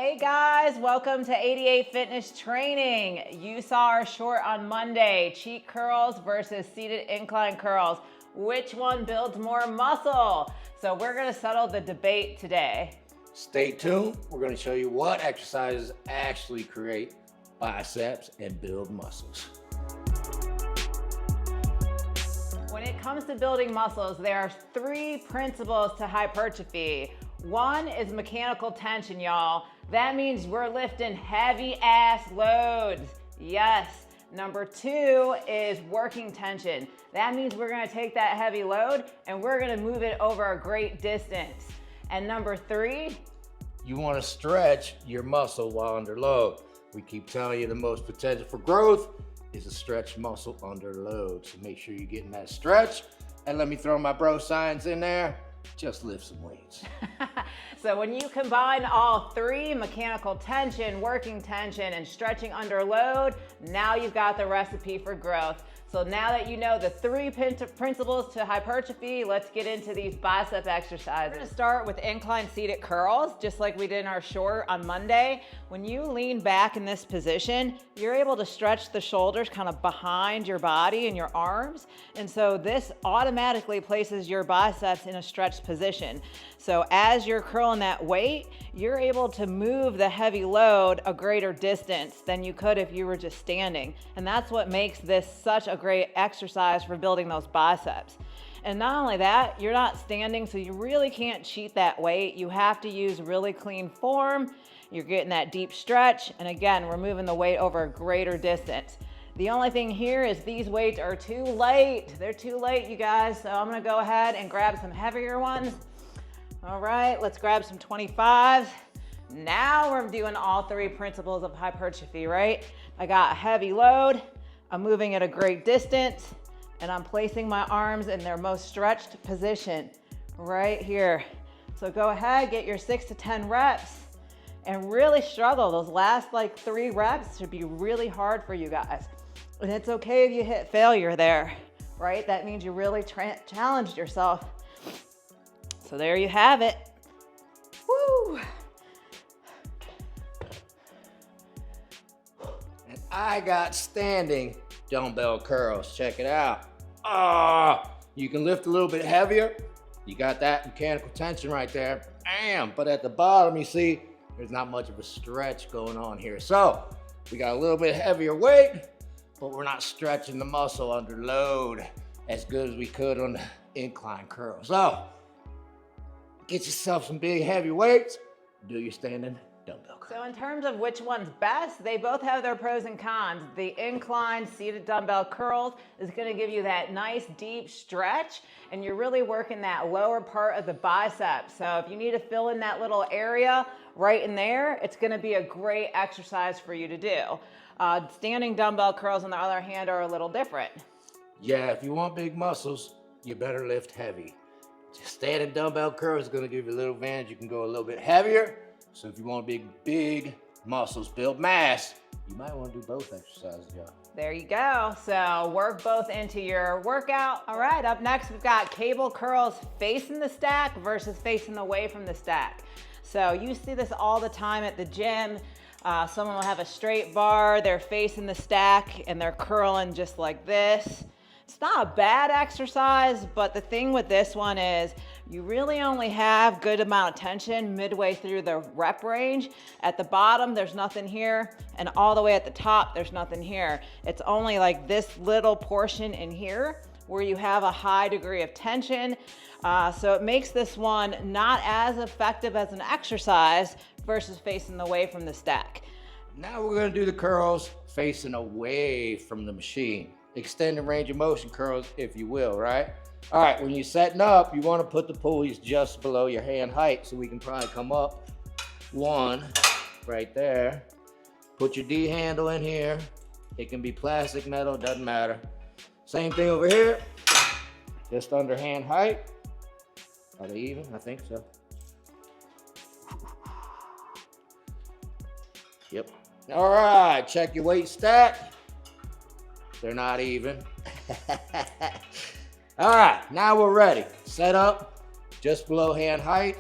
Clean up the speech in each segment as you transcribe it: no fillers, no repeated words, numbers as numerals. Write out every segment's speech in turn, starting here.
Hey guys, welcome to 88 Fitness Training. You saw our short on Monday, cheat curls versus seated incline curls. Which one builds more muscle? So we're gonna settle the debate today. Stay tuned. We're gonna show you what exercises actually create biceps and build muscles. When it comes to building muscles, there are three principles to hypertrophy. One is mechanical tension, y'all. That means we're lifting heavy ass loads. Yes. Number two is working tension. That means we're gonna take that heavy load and we're gonna move it over a great distance. And number three, you wanna stretch your muscle while under load. We keep telling you the most potential for growth is a stretch muscle under load. So make sure you're getting that stretch. And let me throw my bro science in there. Just lift some weights. So when you combine all three, mechanical tension, working tension, and stretching under load, now you've got the recipe for growth. So now that you know the three principles to hypertrophy, let's get into these bicep exercises. We're gonna start with incline seated curls, just like we did in our short on Monday. When you lean back in this position, you're able to stretch the shoulders kind of behind your body and your arms. And so this automatically places your biceps in a stretched position. So as you're curling that weight, you're able to move the heavy load a greater distance than you could if you were just standing. And that's what makes this such a great exercise for building those biceps. And not only that, you're not standing, so you really can't cheat that weight. You have to use really clean form. You're getting that deep stretch. And again, we're moving the weight over a greater distance. The only thing here is these weights are too light. They're too light, you guys. So I'm gonna go ahead and grab some heavier ones. All right, let's grab some 25s. Now we're doing all three principles of hypertrophy, right? I got a heavy load, I'm moving at a great distance, and I'm placing my arms in their most stretched position right here. So go ahead, get your 6 to 10 reps and really struggle. Those last like 3 reps should be really hard for you guys. And it's okay if you hit failure there, right? That means you really challenged yourself. So there you have it. Woo! And I got standing dumbbell curls. Check it out. You can lift a little bit heavier. You got that mechanical tension right there. Bam! But at the bottom, you see, there's not much of a stretch going on here. So we got a little bit heavier weight, but we're not stretching the muscle under load as good as we could on the incline curl. So get yourself some big heavy weights, do your standing dumbbell curl. So in terms of which one's best, they both have their pros and cons. The incline seated dumbbell curls is gonna give you that nice deep stretch, and you're really working that lower part of the bicep. So if you need to fill in that little area right in there, it's gonna be a great exercise for you to do. Standing dumbbell curls, on the other hand, are a little different. Yeah, if you want big muscles, you better lift heavy. Standing dumbbell curls is gonna give you a little advantage. You can go a little bit heavier. So if you want big muscles, build mass, you might wanna do both exercises, y'all. There you go. So work both into your workout. All right, up next, we've got cable curls facing the stack versus facing away from the stack. So you see this all the time at the gym. Someone will have a straight bar, they're facing the stack and they're curling just like this. It's not a bad exercise, but the thing with this one is you really only have good amount of tension midway through the rep range. At the bottom, there's nothing here, and all the way at the top, there's nothing here. It's only like this little portion in here where you have a high degree of tension. So it makes this one not as effective as an exercise versus facing away from the stack. Now we're gonna do the curls facing away from the machine. Extended range of motion curls, if you will, right? All right, when you're setting up, you wanna put the pulleys just below your hand height, so we can probably come up one right there. Put your D handle in here. It can be plastic, metal, doesn't matter. Same thing over here, just under hand height. Are they even? I think so. Yep. All right, check your weight stack. They're not even. All right, now we're ready. Set up just below hand height.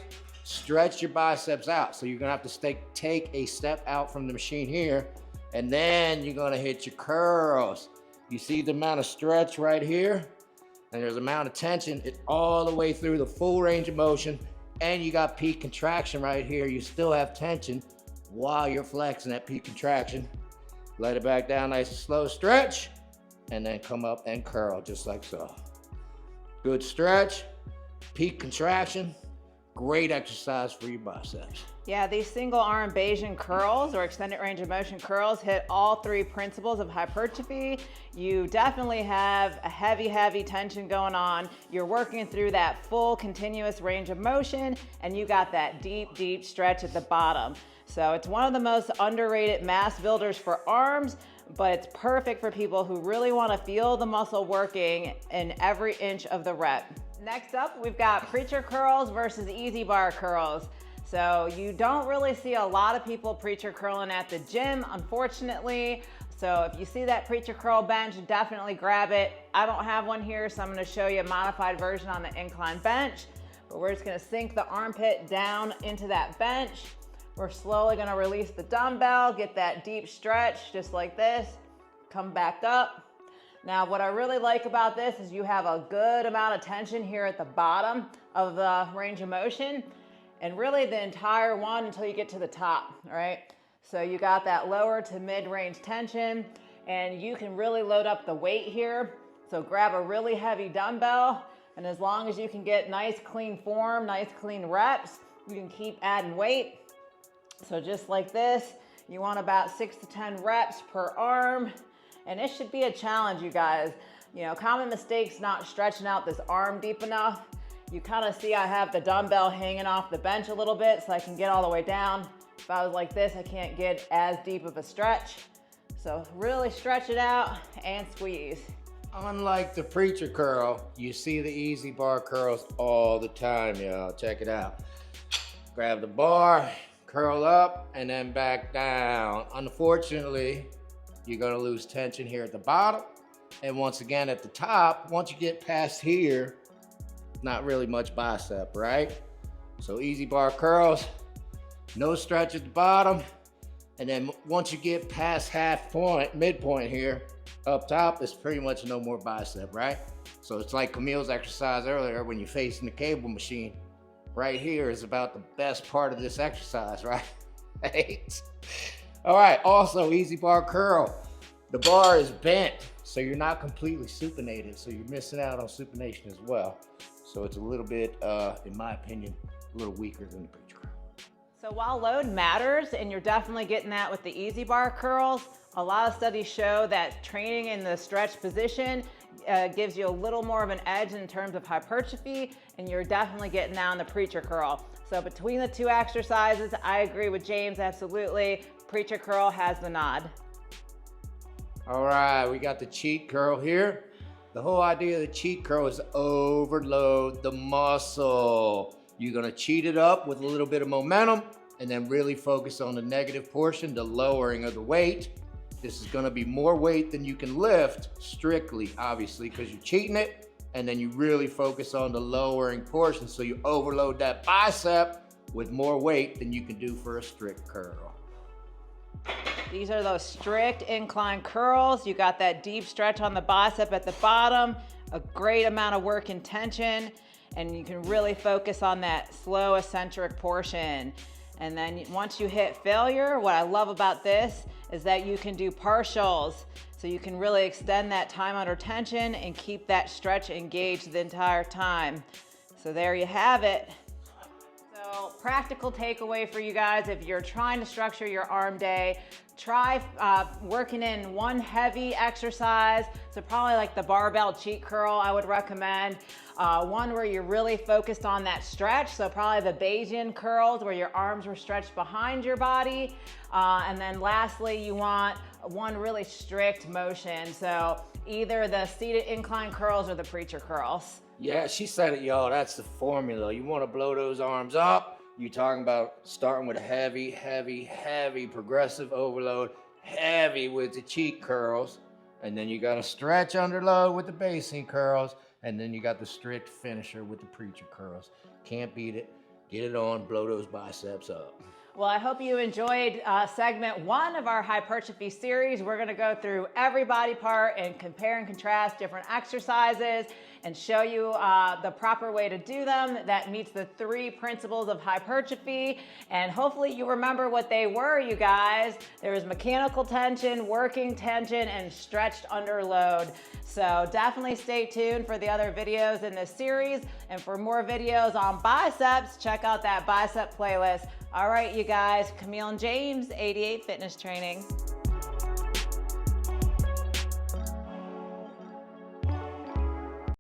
stretch your biceps out. So you're gonna have to take a step out from the machine here, and then you're gonna hit your curls. You see the amount of stretch right here? And there's amount of tension. It's all the way through the full range of motion, and you got peak contraction right here. You still have tension while you're flexing that peak contraction. Let it back down, nice and slow stretch, and then come up and curl just like so. Good stretch, peak contraction, great exercise for your biceps. Yeah, these single arm Bayesian curls or extended range of motion curls hit all three principles of hypertrophy. You definitely have a heavy tension going on. You're working through that full continuous range of motion, and you got that deep stretch at the bottom. So it's one of the most underrated mass builders for arms, but it's perfect for people who really want to feel the muscle working in every inch of the rep. Next up, we've got preacher curls versus easy bar curls. So you don't really see a lot of people preacher curling at the gym, unfortunately. So if you see that preacher curl bench, definitely grab it. I don't have one here, so I'm gonna show you a modified version on the incline bench. But we're just gonna sink the armpit down into that bench. We're slowly gonna release the dumbbell, get that deep stretch, just like this. Come back up. Now, what I really like about this is you have a good amount of tension here at the bottom of the range of motion, and really the entire one until you get to the top, all right? So you got that lower to mid-range tension, and you can really load up the weight here. So grab a really heavy dumbbell, and as long as you can get nice clean form, nice clean reps, you can keep adding weight. So just like this, you want about 6 to 10 reps per arm. And it should be a challenge, you guys. You know, common mistakes not stretching out this arm deep enough. You kind of see I have the dumbbell hanging off the bench a little bit so I can get all the way down. If I was like this, I can't get as deep of a stretch. So really stretch it out and squeeze. Unlike the preacher curl, you see the easy bar curls all the time, y'all. Check it out. Grab the bar, curl up, and then back down. Unfortunately, you're gonna lose tension here at the bottom. And once again at the top, once you get past here, not really much bicep, right? So easy bar curls, no stretch at the bottom. And then once you get past midpoint here, up top, it's pretty much no more bicep, right? So it's like Camille's exercise earlier when you're facing the cable machine. Right here is about the best part of this exercise, right? All right, also easy bar curl. The bar is bent, so you're not completely supinated, so you're missing out on supination as well. So it's a little bit, in my opinion, a little weaker than the preacher curl. So while load matters, and you're definitely getting that with the easy bar curls, a lot of studies show that training in the stretch position gives you a little more of an edge in terms of hypertrophy, and you're definitely getting that on the preacher curl. So between the two exercises, I agree with James, absolutely. Preacher curl has the nod. All right, we got the cheat curl here. The whole idea of the cheat curl is overload the muscle. You're gonna cheat it up with a little bit of momentum and then really focus on the negative portion, the lowering of the weight. This is gonna be more weight than you can lift, strictly, obviously, because you're cheating it, and then you really focus on the lowering portion, so you overload that bicep with more weight than you can do for a strict curl. These are those strict incline curls. You got that deep stretch on the bicep at the bottom, a great amount of work and tension, and you can really focus on that slow eccentric portion. And then once you hit failure, what I love about this is that you can do partials. So you can really extend that time under tension and keep that stretch engaged the entire time. So there you have it. So practical takeaway for you guys, if you're trying to structure your arm day, try working in one heavy exercise. So probably like the barbell cheat curl, I would recommend. One where you're really focused on that stretch. So probably the Bayesian curls where your arms were stretched behind your body. And then lastly, you want one really strict motion. So either the seated incline curls or the preacher curls. Yeah, she said it, y'all. That's the formula. You want to blow those arms up. You're talking about starting with a heavy, heavy, heavy progressive overload, heavy with the cheat curls. And then you got a stretch under load with the Bayesian curls. And then you got the strict finisher with the preacher curls. Can't beat it. Get it on, blow those biceps up. Well, I hope you enjoyed segment 1 of our hypertrophy series. We're gonna go through every body part and compare and contrast different exercises and show you the proper way to do them that meets the 3 principles of hypertrophy. And hopefully you remember what they were, you guys. There was mechanical tension, working tension, and stretched under load. So definitely stay tuned for the other videos in this series. And for more videos on biceps, check out that bicep playlist. All right, you guys, Camille and James, 88 Fitness Training.